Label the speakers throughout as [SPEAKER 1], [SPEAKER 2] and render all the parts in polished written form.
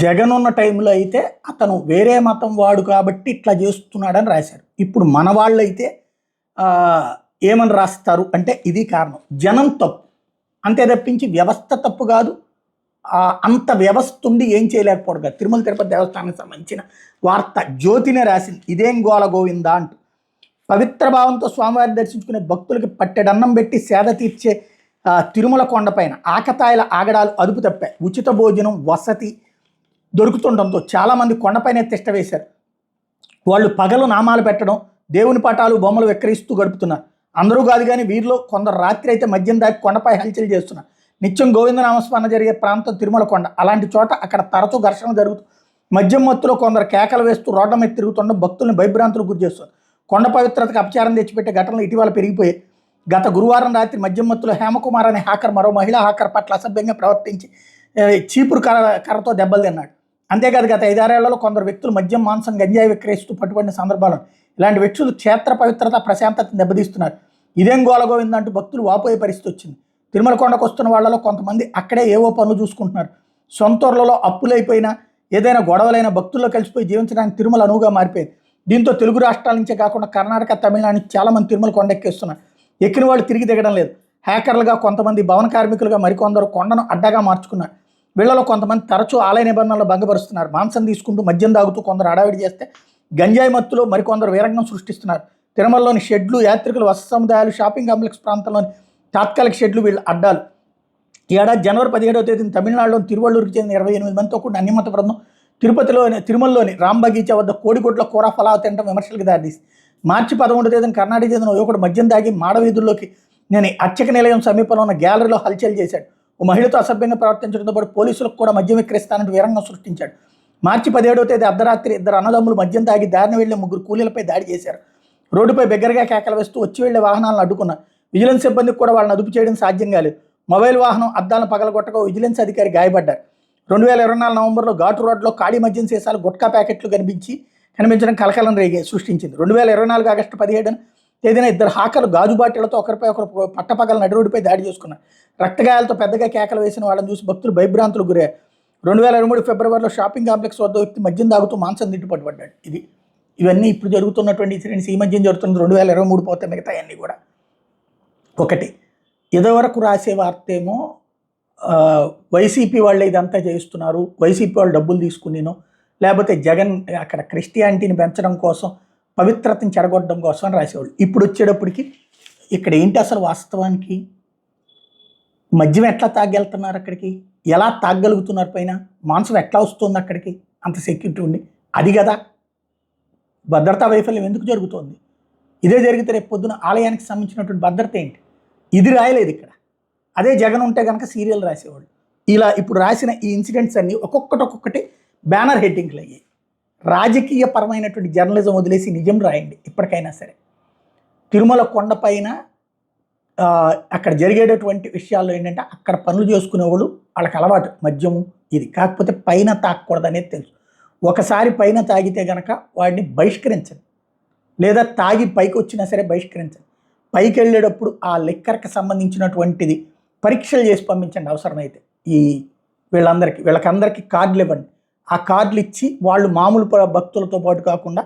[SPEAKER 1] జగన్ ఉన్న టైంలో అయితే అతను వేరే మతం వాడు కాబట్టి ఇట్లా చేస్తున్నాడని రాశారు. ఇప్పుడు మన వాళ్ళైతే ఏమని రాస్తారు అంటే ఇది కారణం, జనం తప్పు అంతే తప్పించి వ్యవస్థ తప్పు కాదు. అంత వ్యవస్థ ఉండి ఏం చేయలేకపోవడం కాదు. తిరుమల తిరుపతి దేవస్థానానికి సంబంధించిన వార్త జ్యోతినే రాసింది, ఇదేం గోల గోవిందా అంటూ. పవిత్ర భావంతో స్వామివారిని దర్శించుకునే భక్తులకి పట్టెడన్నం పెట్టి సేద తీర్చే తిరుమల కొండపైన ఆకతాయిల ఆగడాలు అదుపు తప్పాయి. ఉచిత భోజనం వసతి దొరుకుతుండడంతో చాలామంది కొండపైనే తిష్ట వేశారు. వాళ్ళు పగలు నామాలు పెట్టడం, దేవుని పటాలు బొమ్మలు విక్రయిస్తూ గడుపుతున్నారు. అందరూ కాదు కానీ వీరిలో కొందరు రాత్రి అయితే మద్యం దాటి కొండపై హల్చల్ చేస్తున్నారు. నిత్యం గోవిందనామస్మరణ జరిగే ప్రాంతం తిరుమల కొండ. అలాంటి చోట అక్కడ తరచూ ఘర్షణ జరుగుతూ మద్యం మత్తులో కొందరు కేకలు వేస్తూ రోడ్ల మీద తిరుగుతుండడం భక్తులను భయభ్రాంతులకు గురి చేస్తున్నారు. కొండ పవిత్రతకు అపచారం తెచ్చిపెట్టే ఘటనలు ఇటీవల పెరిగిపోయాయి. గత గురువారం రాత్రి మద్యం మత్తులో హేమకుమార్ అనే హ్యాకర్ మరో మహిళా హ్యాకర్ పట్ల అసభ్యంగా ప్రవర్తించి చీపురు కర్రతో దెబ్బలు తిన్నాడు. అంతేకాదు గత 5-6 ఏళ్లలో కొందరు వ్యక్తులు మద్యం మాంసం గంజాయి విక్రయిస్తూ పట్టుబడిన సందర్భాలు. ఇలాంటి వ్యక్తులు క్షేత్ర పవిత్రత ప్రశాంతతను దెబ్బతీస్తున్నారు. ఇదేం గోలగోవిందంటూ భక్తులు వాపోయే పరిస్థితి వచ్చింది. తిరుమల కొండకు వస్తున్న వాళ్ళలో కొంతమంది అక్కడే ఏవో పనులు చూసుకుంటున్నారు. సొంతూర్లలో అప్పులైపోయినా ఏదైనా గొడవలైన భక్తుల్లో కలిసిపోయి జీవించడానికి తిరుమల అనువుగా మారిపోయింది. దీంతో తెలుగు రాష్ట్రాల నుంచే కాకుండా కర్ణాటక, తమిళనాడు నుంచి చాలామంది తిరుమల కొండ ఎక్కేస్తున్నారు. ఎక్కిన వాళ్ళు తిరిగి దిగడం లేదు. హ్యాకర్లుగా కొంతమంది, భవన కార్మికులుగా మరికొందరు కొండను అడ్డగా మార్చుకున్నారు. వీళ్ళలో కొంతమంది తరచూ ఆలయ నిబంధనలు భంగపరుస్తున్నారు. మాంసం తీసుకుంటూ మద్యం తాగుతూ కొందరు అడావిడి చేస్తే గంజాయి మత్తులో మరికొందరు వీరంగం సృష్టిస్తున్నారు. తిరుమలలోని షెడ్లు, యాత్రికులు వసతి సముదాయాలు, షాపింగ్ కాంప్లెక్స్ ప్రాంతంలోని తాత్కాలిక షెడ్లు వీళ్ళ అడ్డాలు. ఈ ఏడాది జనవరి 17వ తేదీన తమిళనాడులోని తిరువళ్ళూరుకి చెందిన 28 మందితో కూడిన అన్యమత బృందం తిరుమలలోని రాంబగీచా వద్ద కోడిగుడ్ల కూర ఫలావ్ తినడం విమర్శలకు దారితీసింది. మార్చి 11వ తేదీన కర్ణాటక చెందిన యువకుడు మద్యం దాగి మాడవీధుల్లోకి అర్చక నిలయం సమీపంలో ఉన్న గ్యాలరీలో హల్చల్ చేశాడు. ఓ మహిళతో అసభ్యంగా ప్రవర్తించడంతో పాటు పోలీసులకు కూడా మద్యం విక్రయిస్తానంటూ వీరంగం సృష్టించాడు. మార్చి 17వ తేదీ అర్ధరాత్రి ఇద్దరు అన్నదమ్ములు మద్యం తాగి దారిని వెళ్లే 3 కూలీలపై దాడి చేశారు. రోడ్డుపై బిగ్గరగా కేకలు వేస్తూ వచ్చి వెళ్లే వాహనాలను అడ్డుకున్నారు. విజిలెన్స్ సిబ్బందికి కూడా వాళ్ళని అదుపు చేయడం సాధ్యం కాలేదు. మొబైల్ వాహనం అద్దాలను పగలగొట్టగా విజిలెన్స్ అధికారి గాయపడ్డారు. 2024 నవంబర్లో ఘాటు రోడ్లో ఖాళీ మద్యం సీసాలు, గుట్కా ప్యాకెట్లు కనిపించడం కలకలం సృష్టించింది. 2024 ఆగస్టు 17న తేదీన ఇద్దరు హాకర్లు గాజు బాటిళ్లతో ఒకరిపై ఒకరు పట్టపగల నడి రోడ్డుపై దాడి చేసుకున్నారు. రక్తగాయాలతో పెద్దగా కేకలు వేసిన వాళ్ళని చూసి భక్తులు భయభ్రాంతులు గురయ్యారు. 2023 ఫిబ్రవరిలో షాపింగ్ కాంప్లెక్స్ వద్ద వ్యక్తి మద్యం తాగుతూ మాంసం తింటూ పట్టుబడ్డాడు. ఇవన్నీ ఇప్పుడు జరుగుతున్నటువంటి ఇన్సిడెంట్స్. ఈ మద్యం జరుగుతున్నది 2023 పోతే మిగతా అన్నీ కూడా. ఒకటి, ఇదివరకు రాసే వార్తేమో వైసీపీ వాళ్ళు ఇదంతా చేస్తున్నారు, వైసీపీ వాళ్ళు డబ్బులు తీసుకునినో, లేకపోతే జగన్ అక్కడ క్రిస్టియానిటీని పెంచడం కోసం, పవిత్రతని చెడగొట్టడం కోసం అని రాసేవాళ్ళు. ఇప్పుడు వచ్చేటప్పటికి ఇక్కడ ఏంటి అసలు వాస్తవానికి మద్యం ఎట్లా తాగెళ్తున్నారు, అక్కడికి ఎలా తాగగలుగుతున్నారు, పైన మాంసం ఎట్లా వస్తుంది అక్కడికి అంత సెక్యూరిటీ ఉండి, అది కదా భద్రతా వైఫల్యం ఎందుకు జరుగుతోంది? ఇదే జరిగితే రేపు పొద్దున ఆలయానికి సంబంధించినటువంటి భద్రత ఏంటి? ఇది రాయలేదు ఇక్కడ. అదే జగన్ ఉంటే కనుక సీరియల్ రాసేవాళ్ళు. ఇలా ఇప్పుడు రాసిన ఈ ఇన్సిడెంట్స్ అన్నీ ఒక్కొక్కటి బ్యానర్ హెడ్డింగ్లు అయ్యాయి. రాజకీయ పరమైనటువంటి జర్నలిజం వదిలేసి నిజం రాయండి ఇప్పటికైనా సరే. తిరుమల కొండపైన అక్కడ జరిగేటటువంటి విషయాల్లో ఏంటంటే అక్కడ పనులు చేసుకునేవాళ్ళు వాళ్ళకి అలవాటు మద్యము ఇది, కాకపోతే పైన తాగకూడదు అనేది తెలుసు. ఒకసారి పైన తాగితే కనుక వాడిని బహిష్కరించండి, లేదా తాగి పైకి వచ్చినా సరే బహిష్కరించండి. పైకి వెళ్ళేటప్పుడు ఆ లిక్కర్కి సంబంధించినటువంటిది పరీక్షలు చేసి పంపించండి అవసరమైతే. వీళ్ళకందరికీ కార్డులు ఇవ్వండి. ఆ కార్డులు ఇచ్చి వాళ్ళు మామూలు భక్తులతో పాటు కాకుండా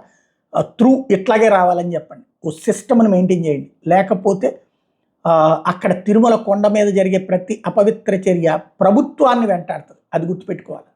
[SPEAKER 1] త్రూ ఇట్లాగే రావాలని చెప్పండి. ఓ సిస్టమ్ని మెయింటైన్ చేయండి. లేకపోతే అక్కడ తిరుమల కొండ మీద జరిగే ప్రతి అపవిత్ర చర్య ప్రభుత్వాన్ని వెంటాడుతుంది. అది గుర్తుపెట్టుకోవాలి.